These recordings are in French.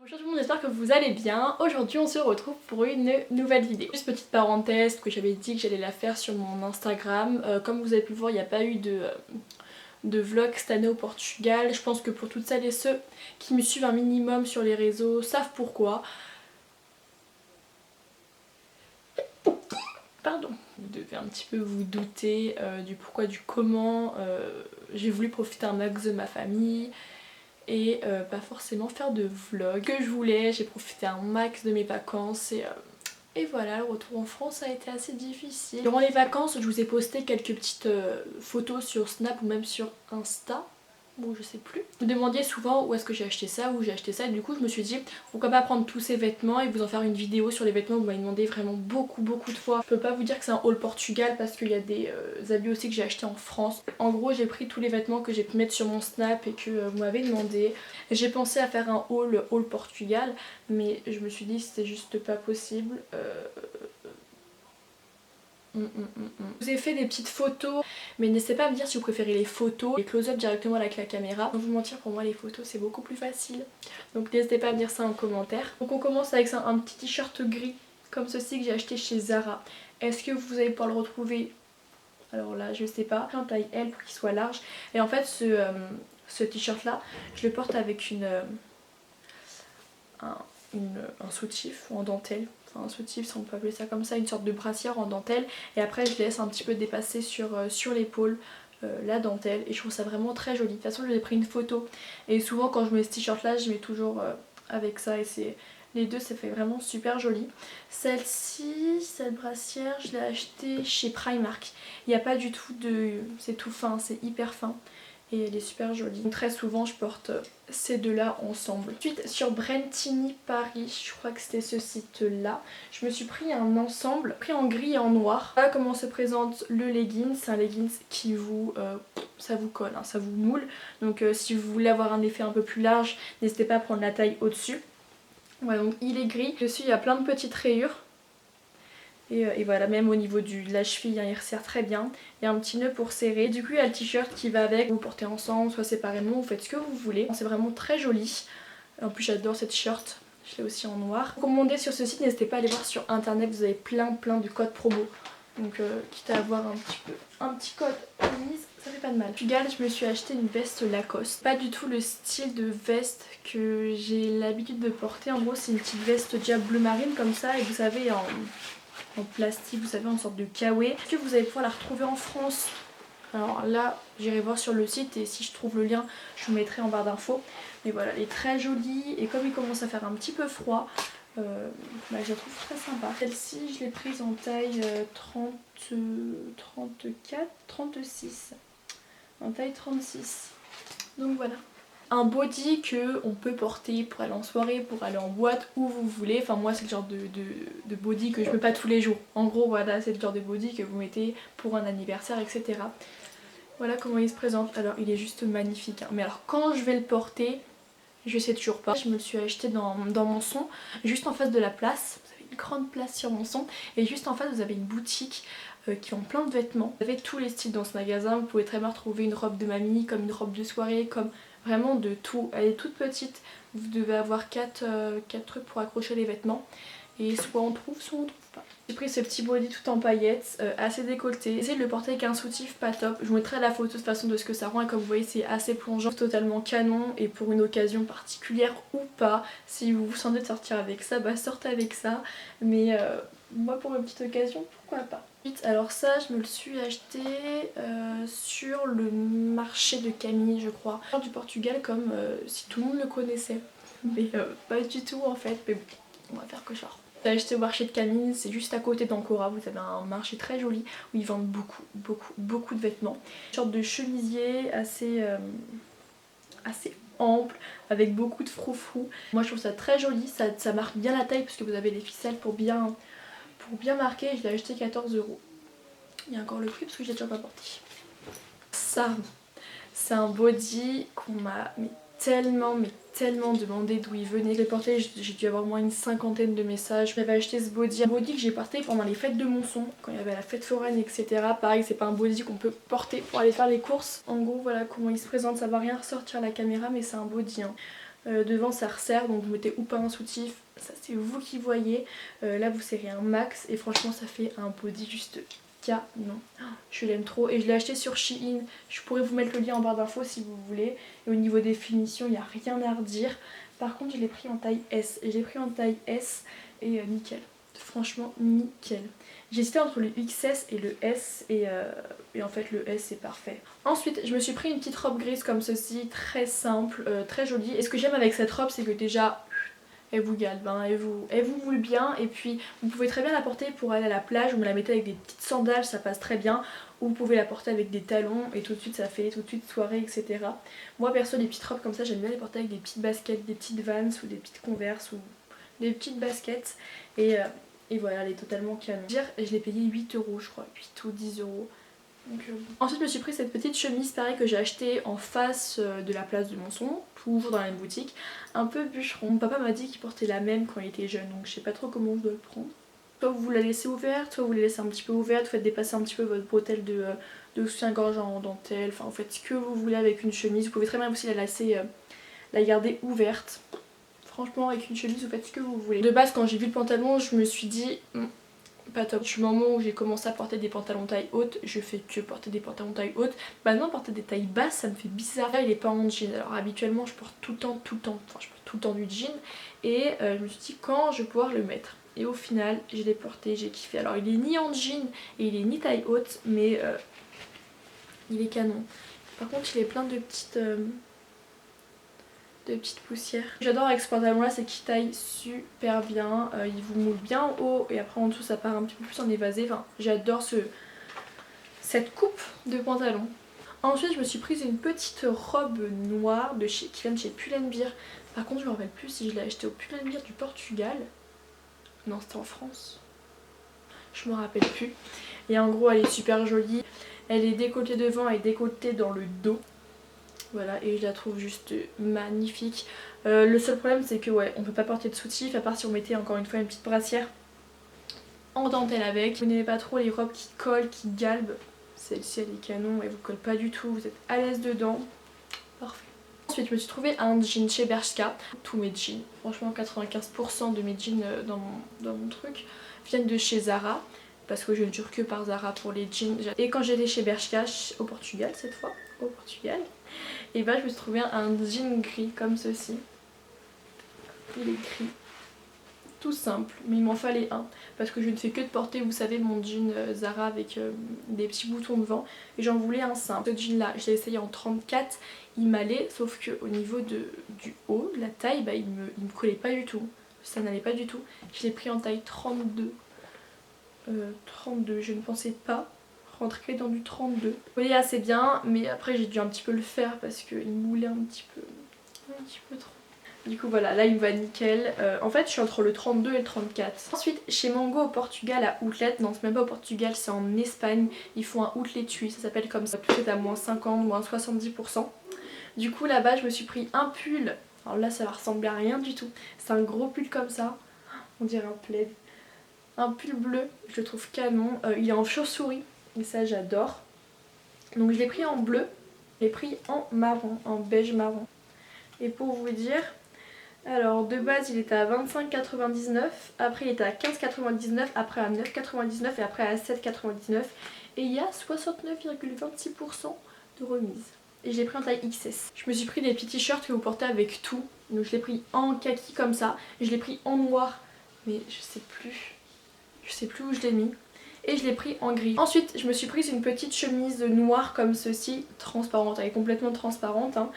Bonjour tout le monde, j'espère que vous allez bien. Aujourd'hui on se retrouve pour une nouvelle vidéo. Juste petite parenthèse que j'avais dit que j'allais la faire sur mon Instagram. Comme vous avez pu le voir, il n'y a pas eu de vlog cette année au Portugal. Je pense que pour toutes celles et ceux qui me suivent un minimum sur les réseaux savent pourquoi. Pardon. Vous devez un petit peu vous douter du pourquoi, du comment. J'ai voulu profiter un max de ma famille et pas forcément faire de vlog que je voulais. J'ai profité un max de mes vacances et voilà, le retour en France a été assez difficile. Durant les vacances, je vous ai posté quelques petites photos sur Snap ou même sur Insta, ou je sais plus. Vous me demandiez souvent où est-ce que j'ai acheté ça, où j'ai acheté ça, et du coup je me suis dit pourquoi pas prendre tous ces vêtements et vous en faire une vidéo sur les vêtements. Vous m'avez demandé vraiment beaucoup de fois. Je peux pas vous dire que c'est un haul Portugal parce qu'il y a des habits aussi que j'ai acheté en France. En gros j'ai pris tous les vêtements que j'ai pu mettre sur mon Snap et que vous m'avez demandé. J'ai pensé à faire un haul Portugal, mais je me suis dit que c'était juste pas possible. Je vous ai fait des petites photos, mais n'hésitez pas à me dire si vous préférez les photos, les close-up directement avec la caméra. Sans vous mentir, pour moi les photos c'est beaucoup plus facile. Donc n'hésitez pas à me dire ça en commentaire. Donc on commence avec un petit t-shirt gris comme ceci que j'ai acheté chez Zara. Est-ce que vous allez pouvoir le retrouver? Alors là je sais pas. En taille L pour qu'il soit large. Et en fait ce t-shirt là, je le porte avec un soutif en dentelle. Enfin un soutif si on peut appeler ça comme ça, une sorte de brassière en dentelle. Et après je laisse un petit peu dépasser sur l'épaule la dentelle. Et je trouve ça vraiment très joli. De toute façon je vous ai pris une photo. Et souvent quand je mets ce t-shirt là, je mets toujours avec ça. Et c'est les deux, ça fait vraiment super joli. Celle-ci, cette brassière, je l'ai achetée chez Primark. Il n'y a pas du tout de... c'est tout fin, c'est hyper fin. Et elle est super jolie. Donc, très souvent je porte ces deux là ensemble. Ensuite sur Brentini Paris, je crois que c'était ce site là, je me suis pris un ensemble pris en gris et en noir. Voilà comment se présente le legging. C'est un legging qui vous ça vous colle, hein, ça vous moule. Donc si vous voulez avoir un effet un peu plus large, n'hésitez pas à prendre la taille au dessus. Voilà, donc il est gris. Dessus il y a plein de petites rayures. Et voilà, même au niveau de la cheville, hein, il resserre très bien. Il y a un petit nœud pour serrer. Du coup, il y a le t-shirt qui va avec. Vous portez ensemble, soit séparément, vous faites ce que vous voulez. C'est vraiment très joli. En plus, j'adore cette t-shirt. Je l'ai aussi en noir. Commandez sur ce site, n'hésitez pas à aller voir sur internet. Vous avez plein de codes promo. Donc, quitte à avoir un petit code mise, ça fait pas de mal. Portugal, je me suis acheté une veste Lacoste. Pas du tout le style de veste que j'ai l'habitude de porter. En gros, c'est une petite veste diable bleu marine comme ça. Et vous savez, en plastique, vous savez, en sorte de kawaii. Est-ce que vous allez pouvoir la retrouver en France? Alors là, j'irai voir sur le site et si je trouve le lien, je vous mettrai en barre d'infos. Mais voilà, elle est très jolie et comme il commence à faire un petit peu froid, je la trouve très sympa. Celle-ci, je l'ai prise en taille 34, 36. En taille 36. Donc voilà. Un body que on peut porter pour aller en soirée, pour aller en boîte, où vous voulez. Enfin moi c'est le genre de body que je mets pas tous les jours. En gros voilà, c'est le genre de body que vous mettez pour un anniversaire, etc. Voilà comment il se présente. Alors il est juste magnifique, hein. Mais alors quand je vais le porter, je sais toujours pas. Je me le suis acheté dans Monceau, juste en face de la place. Vous avez une grande place sur Monceau. Et juste en face vous avez une boutique qui ont plein de vêtements. Vous avez tous les styles dans ce magasin. Vous pouvez très bien retrouver une robe de mamie, comme une robe de soirée, comme... vraiment de tout. Elle est toute petite. Vous devez avoir 4 trucs pour accrocher les vêtements. Et soit on trouve, soit on trouve pas. J'ai pris ce petit body tout en paillettes, assez décolleté. Essayez de le porter avec un soutif pas top. Je vous mettrai la photo de toute façon de ce que ça rend. Et comme vous voyez, c'est assez plongeant, totalement canon. Et pour une occasion particulière ou pas, si vous vous sentez de sortir avec ça, bah sortez avec ça. Mais moi pour une petite occasion, pourquoi pas. Alors ça, je me le suis acheté sur le marché de Camille, je crois. Du Portugal, comme si tout le monde le connaissait. Mais pas du tout en fait. Mais bon, on va faire cauchemar. J'ai acheté au marché de Camille, c'est juste à côté d'Ancora. Vous avez un marché très joli où ils vendent beaucoup de vêtements. Une sorte de chemisier assez ample, avec beaucoup de froufrou. Moi je trouve ça très joli, ça marque bien la taille parce que vous avez les ficelles pour bien marquer. Je l'ai acheté 14 €. Il y a encore le prix parce que je l'ai déjà pas porté. Ça, c'est un body qu'on m'a tellement demandé d'où il venait. Je l'ai porté, j'ai dû avoir au moins une cinquantaine de messages. J'avais acheté ce body, un body que j'ai porté pendant les fêtes de Monçon, quand il y avait la fête foraine, etc. Pareil, c'est pas un body qu'on peut porter pour aller faire les courses. En gros, voilà comment il se présente. Ça va rien ressortir à la caméra, mais c'est un body, hein. Devant ça resserre, donc vous mettez ou pas un soutif, ça c'est vous qui voyez. Là vous serrez un max et franchement ça fait un body juste canon. Je l'aime trop et je l'ai acheté sur Shein. Je pourrais vous mettre le lien en barre d'infos si vous voulez. Et au niveau des finitions il n'y a rien à redire. Par contre je l'ai pris en taille S. Et j'ai pris en taille S et nickel. Franchement nickel. J'hésitais entre le XS et le S et en fait le S c'est parfait. Ensuite je me suis pris une petite robe grise comme ceci, très simple, très jolie. Et ce que j'aime avec cette robe c'est que déjà elle vous galbe, hein, elle vous moule bien. Et puis vous pouvez très bien la porter pour aller à la plage, vous me la mettez avec des petites sandales, ça passe très bien. Ou vous pouvez la porter avec des talons et tout de suite ça fait tout de suite soirée, etc. Moi perso les petites robes comme ça j'aime bien les porter avec des petites baskets, des petites Vans ou des petites Converse ou des petites baskets. Et voilà, elle est totalement canon. Je l'ai payé 8 € je crois, 8 ou 10 €. Donc, ensuite je me suis pris cette petite chemise pareil que j'ai achetée en face de la place de Monson, toujours dans la même boutique, un peu bûcheron. Mon papa m'a dit qu'il portait la même quand il était jeune, donc je sais pas trop comment je dois le prendre. Soit vous la laissez ouverte, soit vous la laissez un petit peu ouverte, vous faites dépasser un petit peu votre bretelle de soutien-gorge en dentelle, enfin vous faites ce que vous voulez avec une chemise. Vous pouvez très bien aussi la laisser, la garder ouverte. Franchement avec une chemise vous faites ce que vous voulez. De base quand j'ai vu le pantalon je me suis dit pas top. Du moment où j'ai commencé à porter des pantalons taille haute, je fais que porter des pantalons taille haute. Maintenant porter des tailles basses ça me fait bizarre. Là il est pas en jean. Alors habituellement je porte tout le temps, enfin je porte tout le temps du jean. Et je me suis dit quand je vais pouvoir le mettre. Et au final je l'ai porté, j'ai kiffé. Alors il est ni en jean et il est ni taille haute mais il est canon. Par contre il est plein de petites poussières. J'adore avec ce pantalon là c'est qu'il taille super bien, il vous moule bien en haut et après en dessous ça part un petit peu plus en évasé. Enfin j'adore cette coupe de pantalon. Ensuite je me suis prise une petite robe noire qui vient de chez Pull&Bear. Par contre je me rappelle plus si je l'ai achetée au Pull&Bear du Portugal. Non c'était en France. Je me rappelle plus. Et en gros elle est super jolie. Elle est décolletée devant et décolletée dans le dos. Voilà, et je la trouve juste magnifique. Le seul problème c'est que ouais, on peut pas porter de soutif à part si on mettait encore une fois une petite brassière en dentelle avec. Vous n'aimez pas trop les robes qui collent, qui galbent. Celle-ci elle est canon, elle vous colle pas du tout, vous êtes à l'aise dedans. Parfait. Ensuite je me suis trouvé un jean chez Bershka. Tous mes jeans, franchement 95% de mes jeans dans mon truc viennent de chez Zara. Parce que je ne jure que par Zara pour les jeans. Et quand j'étais chez Bershka, au Portugal cette fois, au Portugal, et bah je me suis trouvé un jean gris comme ceci. Il est gris. Tout simple, mais il m'en fallait un. Parce que je ne fais que de porter, vous savez, mon jean Zara avec des petits boutons devant. Et j'en voulais un simple. Ce jean là, je l'ai essayé en 34, il m'allait, sauf que au niveau du haut, la taille, bah, il me collait pas du tout. Ça n'allait pas du tout. Je l'ai pris en taille 32. 32, je ne pensais pas rentrer dans du 32. Vous voyez assez bien, mais après j'ai dû un petit peu le faire parce qu'il moulait un petit peu trop. Du coup voilà, là il me va nickel. En fait je suis entre le 32 et le 34. Ensuite chez Mango au Portugal à Outlet, non c'est même pas au Portugal, c'est en Espagne. Ils font un Outlet Tui, ça s'appelle comme ça. Tout est à moins 50, moins 70%. Du coup là-bas je me suis pris un pull. Alors là ça va ressembler à rien du tout. C'est un gros pull comme ça. On dirait un plaid. Un pull bleu, je le trouve canon. Il est en chauve-souris et ça j'adore. Donc je l'ai pris en bleu, je l'ai pris en marron, en beige marron. Et pour vous dire, alors de base il était à 25,99, après il était à 15,99, après à 9,99 et après à 7,99. Et il y a 69,26% de remise. Et je l'ai pris en taille XS. Je me suis pris des petits t-shirts que vous portez avec tout. Donc je l'ai pris en kaki comme ça. Et je l'ai pris en noir, mais je sais plus où je l'ai mis. Et je l'ai pris en gris. Ensuite je me suis prise une petite chemise noire comme ceci, transparente, elle est complètement transparente hein.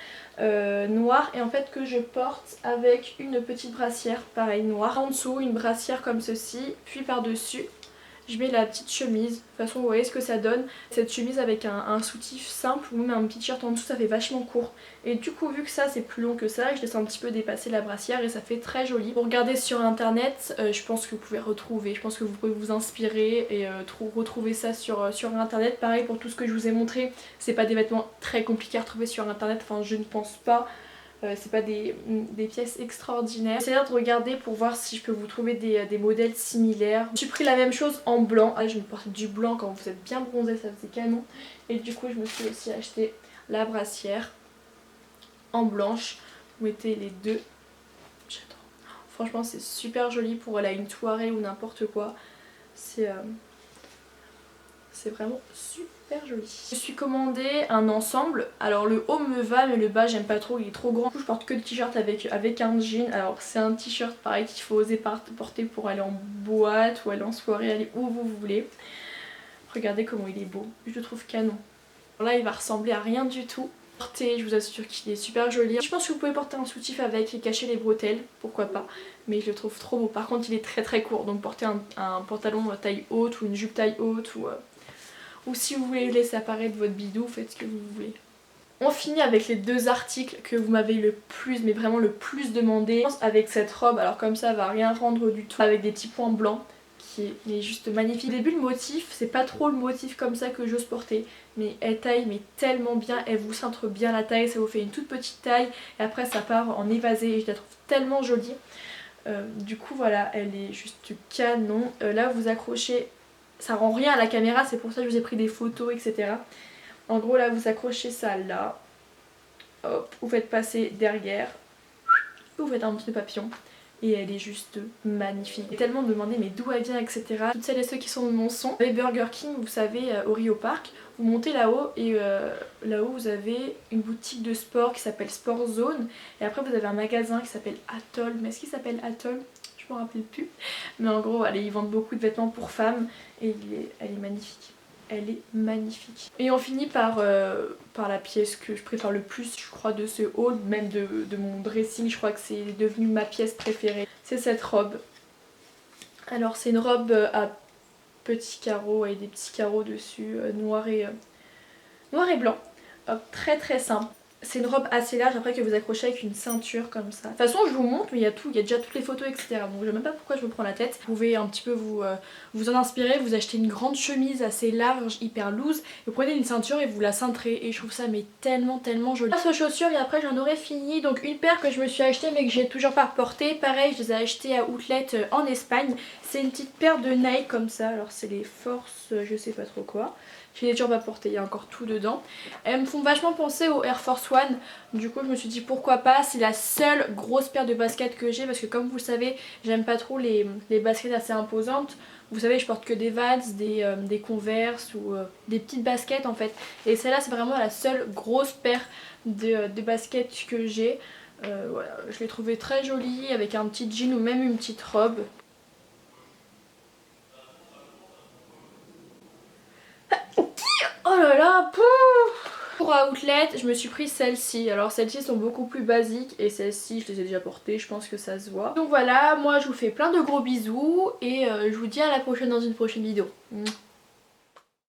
Noire, et en fait que je porte avec une petite brassière pareil noire. En dessous une brassière comme ceci, puis par dessus je mets la petite chemise. De toute façon vous voyez ce que ça donne. Cette chemise avec un soutif simple ou même un petit t-shirt en dessous, ça fait vachement court. Et du coup vu que ça c'est plus long que ça, je laisse un petit peu dépasser la brassière et ça fait très joli. Pour regarder sur internet, je pense que vous pouvez retrouver, je pense que vous pouvez vous inspirer et retrouver ça sur internet. Pareil pour tout ce que je vous ai montré, c'est pas des vêtements très compliqués à retrouver sur internet, enfin je ne pense pas. C'est pas des pièces extraordinaires. J'essaie de regarder pour voir si je peux vous trouver des modèles similaires. J'ai pris la même chose en blanc. Ah, je me porte du blanc quand vous êtes bien bronzé, ça faisait canon. Et du coup je me suis aussi acheté la brassière en blanche vous mettez les deux. J'adore. Franchement c'est super joli pour aller à une soirée ou n'importe quoi. C'est vraiment super joli. Je me suis commandé un ensemble. Alors le haut me va mais le bas j'aime pas trop, il est trop grand. Du coup je porte que le t-shirt avec un jean. Alors c'est un t-shirt pareil qu'il faut oser porter pour aller en boîte ou aller en soirée, aller où vous voulez. Regardez comment il est beau, je le trouve canon. Alors là il va ressembler à rien du tout. Je vous assure qu'il est super joli. Je pense que vous pouvez porter un soutif avec et cacher les bretelles, pourquoi pas. Mais je le trouve trop beau. Par contre il est très court, donc porter un pantalon taille haute ou une jupe taille haute ou si vous voulez laisser apparaître votre bidou, faites ce que vous voulez. On finit avec les deux articles que vous m'avez le plus, mais vraiment le plus demandé. Avec cette robe, alors comme ça va rien rendre du tout, avec des petits points blancs, qui est juste magnifique. Au début le motif, c'est pas trop le motif comme ça que j'ose porter, mais elle taille mais tellement bien, elle vous cintre bien la taille, ça vous fait une toute petite taille et après ça part en évasé et je la trouve tellement jolie. Du coup voilà, elle est juste canon. Là vous accrochez, ça rend rien à la caméra, c'est pour ça que je vous ai pris des photos etc. En gros là vous accrochez ça là, hop, vous faites passer derrière, vous faites un petit papillon. Et elle est juste magnifique. J'ai tellement demandé mais d'où elle vient etc. Toutes celles et ceux qui sont de mon son. Avec Burger King, vous savez, au Rio Park, vous montez là-haut et là-haut vous avez une boutique de sport qui s'appelle Sport Zone. Et après vous avez un magasin qui s'appelle Atoll. Mais est-ce qu'il s'appelle Atoll? Je me rappelle plus. Mais en gros, allez, ils vendent beaucoup de vêtements pour femmes et elle est magnifique. Elle est magnifique. Et on finit par la pièce que je préfère le plus, je crois, de ce haul, même de mon dressing. Je crois que c'est devenu ma pièce préférée. C'est cette robe. Alors c'est une robe à petits carreaux et des petits carreaux dessus, noir et blanc. Hop, très simple. C'est une robe assez large après que vous accrochez avec une ceinture comme ça. De toute façon je vous montre mais il y a tout, il y a déjà toutes les photos etc. Donc je sais même pas pourquoi je me prends la tête. Vous pouvez un petit peu vous en inspirer, vous achetez une grande chemise assez large, hyper loose. Vous prenez une ceinture et vous la cintrez et je trouve ça mais tellement joli. Passe aux chaussures et après j'en aurais fini. Donc une paire que je me suis achetée mais que j'ai toujours pas portée. Pareil je les ai achetées à Outlet en Espagne. C'est une petite paire de Nike comme ça. Alors c'est les Force je sais pas trop quoi. Je les ai toujours pas portées, il y a encore tout dedans. Elles me font vachement penser aux Air Force One. Du coup je me suis dit pourquoi pas. C'est la seule grosse paire de baskets que j'ai parce que comme vous le savez j'aime pas trop les baskets assez imposantes. Vous savez je porte que des Vans, des Converse ou des petites baskets en fait. Et celle-là c'est vraiment la seule grosse paire de baskets que j'ai. Voilà, je l'ai trouvée très jolie avec un petit jean ou même une petite robe. Oh là là, pouf! Pour Outlet, je me suis pris celles-ci. Alors celles-ci sont beaucoup plus basiques et celles-ci, je les ai déjà portées, je pense que ça se voit. Donc voilà, moi je vous fais plein de gros bisous et je vous dis à la prochaine dans une prochaine vidéo.